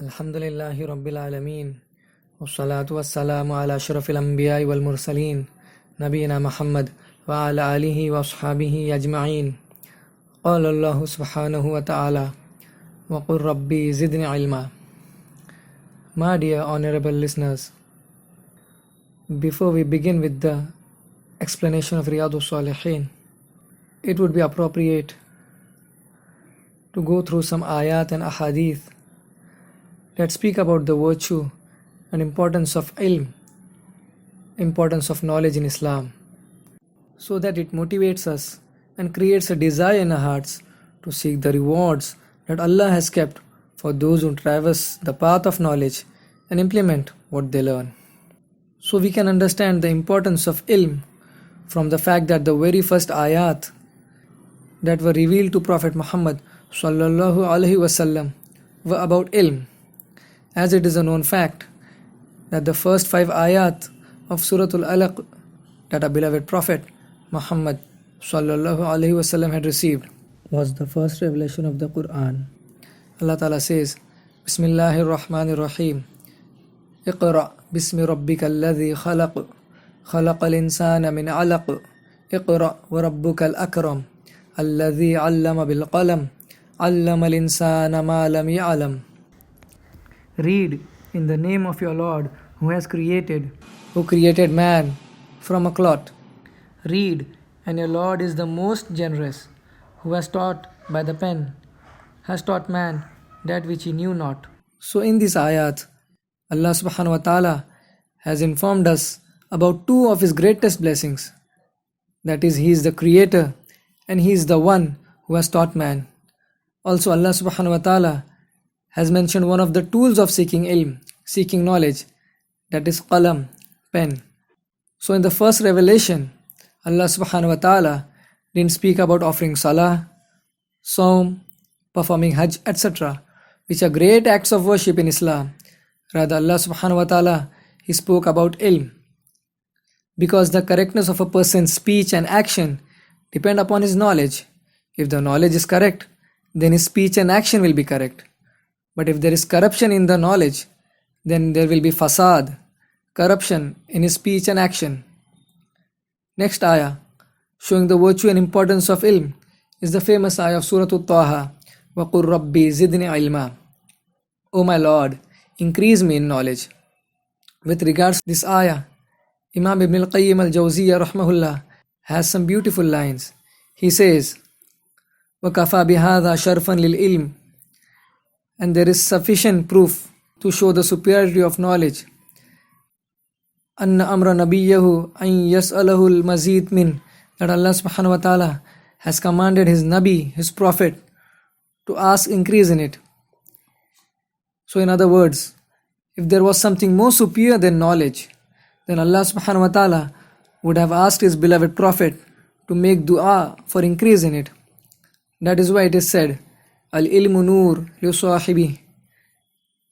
Alhamdulillahi Rabbil Alameen. Wassalatu wassalamu ala ashrafil anbiya'i wal mursaleen. Nabiyyina Muhammad wa ala alihi wa ashabihi ajma'een. Qala Allah subhanahu wa ta'ala. Wa qur rabbi zidni ilma. My dear honorable listeners, before we begin with the explanation of Riyadus Salihin, it would be appropriate to go through some ayat and ahaadees that speak about the virtue and importance of ilm, importance of knowledge in Islam, so that it motivates us and creates a desire in our hearts to seek the rewards that Allah has kept for those who traverse the path of knowledge and implement what they learn. So we can understand the importance of ilm from the fact that the very first ayat that were revealed to Prophet Muhammad sallallahu alaihi wasallam were about ilm, as it is a known fact that the first 5 ayat of Surah Al-Alaq that our beloved Prophet Muhammad sallallahu alaihi wasallam had received was the first revelation of the Quran. Allah Ta'ala says, Bismillahir Rahmanir Rahim. Iqra bismi rabbikal ladhi khalaq. Khalaqal insana min 'alaq. Iqra wa rabbukal akram. Alladhi 'allama bil qalam. 'Allamal insana ma lam ya'lam. Read in the name of your Lord who created man from a clot. Read, and your Lord is the most generous, who has taught by the pen, has taught man that which he knew not. So in this ayat, Allah subhanahu wa ta'ala has informed us about 2 of his greatest blessings. That is, he is the creator and he is the one who has taught man. Also Allah subhanahu wa ta'ala has mentioned one of the tools of seeking ilm, seeking knowledge, that is qalam, pen. So in the first revelation, Allah subhanahu wa ta'ala didn't speak about offering salah, saum, performing hajj, etc., which are great acts of worship in Islam. Rather, Allah subhanahu wa ta'ala, he spoke about ilm, because the correctness of a person's speech and action depend upon his knowledge. If the knowledge is correct, then his speech and action will be correct. But if there is corruption in the knowledge, then there will be fasad, corruption in his speech and action. Next ayah, showing the virtue and importance of ilm, is the famous ayah of Surah Taha, وَقُلْ رَبِّي زِدْنِ عِلْمًا. O my Lord, increase me in knowledge. With regards to this ayah, Imam Ibn al-Qayyim al-Jawziyya rahmahullah has some beautiful lines. He says, وَكَفَى بِهَذَا شَرْفًا لِلْإِلْمِ. And there is sufficient proof to show the superiority of knowledge. أَنَّ أَمْرَ نَبِيَّهُ أَن يَسْأَلَهُ الْمَزِيدْ مِنْ. That Allah subhanahu wa ta'ala has commanded his Nabi, his Prophet, to ask increase in it. So in other words, if there was something more superior than knowledge, then Allah subhanahu wa ta'ala would have asked his beloved Prophet to make dua for increase in it. That is why it is said, Al-ilmu nur li sahibi.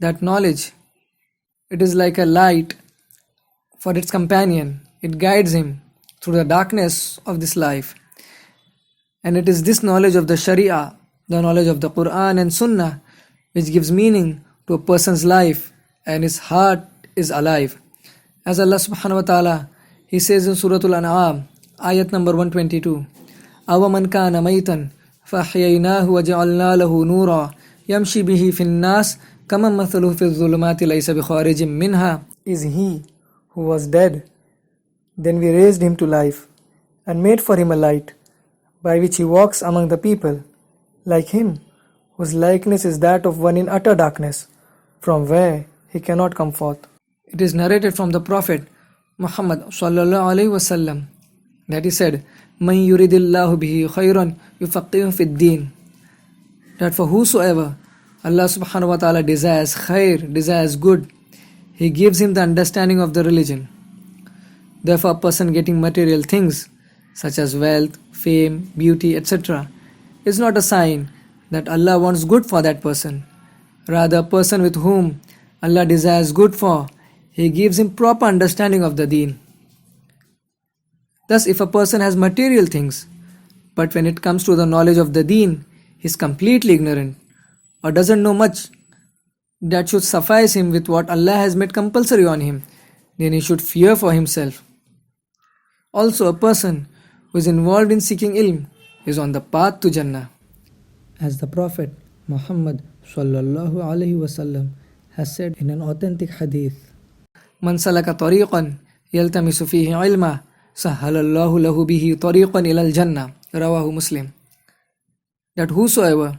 That knowledge, it is like a light for its companion. It guides him through the darkness of this life. And it is this knowledge of the Sharia, the knowledge of the Quran and Sunnah, which gives meaning to a person's life and his heart is alive. As Allah subhanahu wa ta'ala, he says in Surah Al-An'am, Ayat number 122, أَوَمَنْ كَانَ مَيْتًا فَأَحْيَيْنَاهُ وَجَعَلْنَا لَهُ نُورًا يَمْشِي بِهِ فِي النَّاسِ كَمَنْ مَثَلُهُ فِي الظُّلُمَاتِ لَيْسَ بِخَارِجٍ مِنْهَا. Is he who was dead, then we raised him to life and made for him a light by which he walks among the people, like him whose likeness is that of one in utter darkness, from where he cannot come forth. It is narrated from the Prophet Muhammad sallallahu alaihi wasallam that he said, Man yuridillahu bihi khayran yufaqihu fid deen. That for whosoever Allah subhanahu wa ta'ala desires khair, desires good, he gives him the understanding of the religion. Therefore, a person getting material things such as wealth, fame, beauty, etc., is not a sign that Allah wants good for that person. Rather, a person with whom Allah desires good for, he gives him proper understanding of the deen. Thus, if a person has material things, but when it comes to the knowledge of the deen, he is completely ignorant or doesn't know much, that should suffice him with what Allah has made compulsory on him, then he should fear for himself. Also, a person who is involved in seeking ilm is on the path to Jannah. As the Prophet Muhammad sallallahu alaihi wasallam has said in an authentic hadith, Man salaka tariqan yaltamisu fihi ilma sahhalallahu lahu bihi tariqan ila al-jannah, rawahu Muslim. That whosoever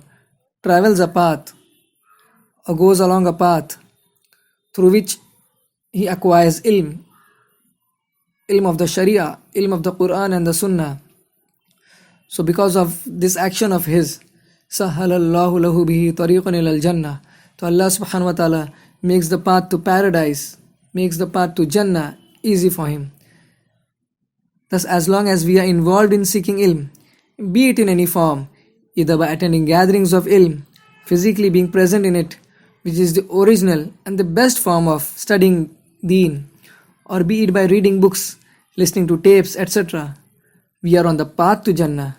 travels a path or goes along a path through which he acquires ilm of the Sharia, ilm of the Quran and the Sunnah, so because of this action of his, sahhalallahu lahu bihi tariqan ila al-jannah, so Allah subhanahu wa ta'ala makes the path to paradise, makes the path to Jannah easy for him. Thus, as long as we are involved in seeking ilm, be it in any form, either by attending gatherings of ilm, physically being present in it, which is the original and the best form of studying deen, or be it by reading books, listening to tapes, etc., we are on the path to Jannah,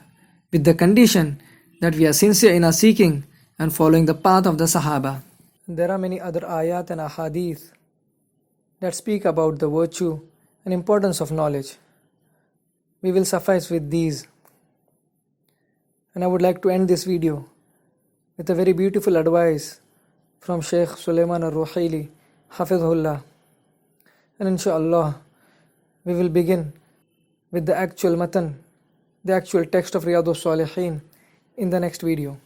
with the condition that we are sincere in our seeking and following the path of the Sahaba. There are many other ayat and ahaadees that speak about the virtue and importance of knowledge. We will suffice with these. And I would like to end this video with a very beautiful advice from Shaykh Sulaiman al-ruhaylee, حفظه. And inshallah, we will begin with the actual matan, the actual text of Riyadh al-Salihin in the next video.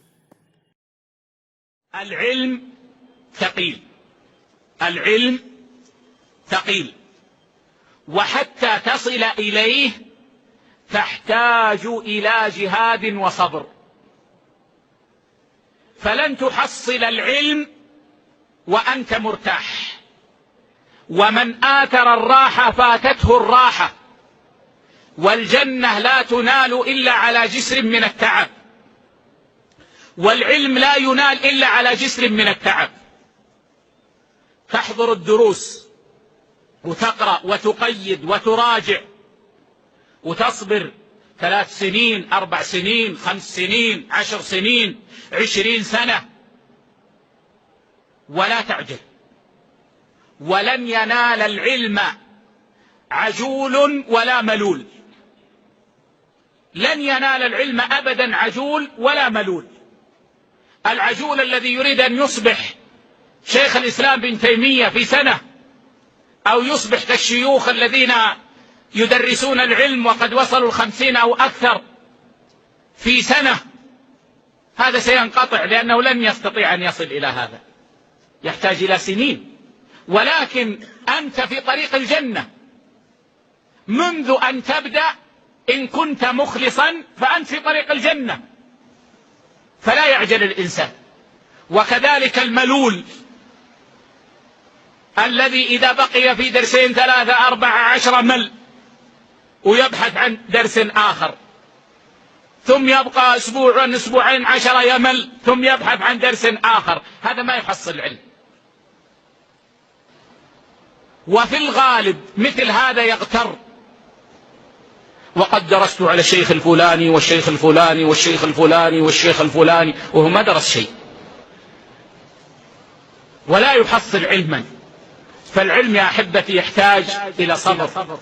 العلم ثقيل، العلم ثقيل، وحتى تصل إليه تحتاج إلى جهاد وصبر، فلن تحصل العلم وأنت مرتاح، ومن آثر الراحة فاتته الراحة، والجنة لا تنال إلا على جسر من التعب، والعلم لا ينال إلا على جسر من التعب. تحضر الدروس وتقرأ وتقيد وتراجع وتصبر 3 سنين 4 سنين 5 سنين 10 سنين 20 سنة ولا تعجل، ولن ينال العلم عجول ولا ملول، لن ينال العلم أبدا عجول ولا ملول. العجول الذي يريد أن يصبح شيخ الإسلام بن تيمية في سنة، أو يصبح كالشيوخ الذين يدرسون العلم وقد وصلوا 50 أو أكثر في سنة، هذا سينقطع، لأنه لن يستطيع أن يصل إلى هذا، يحتاج إلى سنين. ولكن أنت في طريق الجنة منذ أن تبدأ، إن كنت مخلصا فأنت في طريق الجنة، فلا يعجل الإنسان. وكذلك الملول الذي إذا بقي في 2 3 4 10 مل ويبحث عن درس آخر، ثم يبقى أسبوع 2 10 يمل، ثم يبحث عن درس آخر، هذا ما يحصل العلم. وفي الغالب مثل هذا يغتر، وقد درست على الشيخ الفلاني والشيخ الفلاني والشيخ الفلاني والشيخ الفلاني، وهو ما درس شيء ولا يحصل علما. فالعلم يا أحبتي يحتاج إلى صبر.